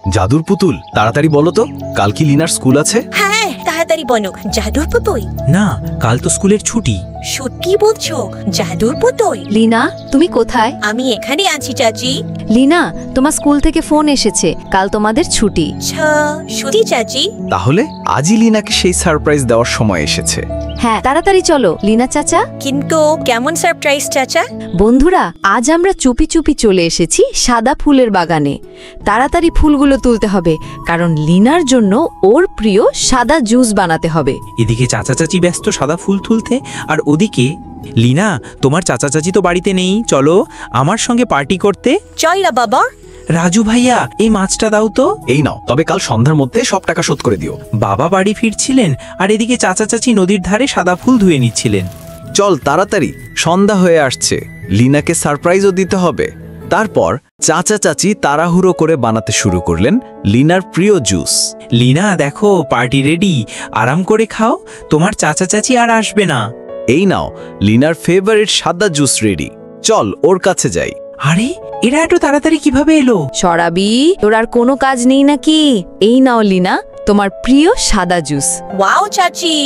জাদুর পুতুল, তাড়াতাড়ি বলো তো, কাল কি লিনার স্কুল আছে? হ্যাঁ তাড়াতাড়ি বলো, জাদুর পুতুল। না, কাল তো স্কুলের ছুটি। সত্যি বলছো? জাদুর পুতুল? লিনা, তুমি কোথায়? আমি এখানে আছি চাচি। লিনা, তোমার স্কুল থেকে ফোন এসেছে, কাল তোমাদের ছুটি। সত্যি চাচি? তাহলে আজই লিনাকে সেই সারপ্রাইজ দেওয়ার সময় এসেছে। হ্যাঁ, তাড়াতাড়ি চলো লিনা চাচা। কিন্তু কেমন সারপ্রাইজ চাচা? বন্ধুরা, আজ আমরা চুপি চুপি চলে এসেছি সাদা ফুলের বাগানে। তাড়াতাড়ি ফুলগুলো তুলতে হবে, কারণ লিনার জন্য ওর প্রিয় সাদা জুস বানাতে হবে। এদিকে চাচা চাচি ব্যস্ত সাদা ফুল তুলতে, আর ওদিকে লিনা, তোমার চাচা চাচি তো বাড়িতে নেই, চলো আমার সঙ্গে পার্টি করতে। চল না বাবা। রাজু ভাইয়া, এই মাছটা দাও তো। এই নাও, তবে কাল সন্ধ্যার মধ্যে সব টাকা শোধ করে দিও। বাবা বাড়ি ফিরছিলেন, আর এদিকে চাচা চাচি নদীর ধারে সাদা ফুল ধুয়ে নিচ্ছিলেন। চল তাড়াতাড়ি, সন্ধ্যা হয়ে আসছে, লিনাকে সারপ্রাইজও দিতে হবে। তারপর চাচা চাচি তাড়াহুড়ো করে বানাতে শুরু করলেন লিনার প্রিয় জুস। লিনা দেখো, পার্টি রেডি, আরাম করে খাও, তোমার চাচা চাচি আর আসবে না। এই নাও, লিনার ফেভারিট সাদা জুস রেডি, চল ওর কাছে যাই। আরে, এরা এত তাড়াতাড়ি কিভাবে এলো? সরাবি, তোর আর কোনো কাজ নেই নাকি? এই নাও লিনা, তোমার প্রিয় সাদা জুস। ওয়াও চাচি,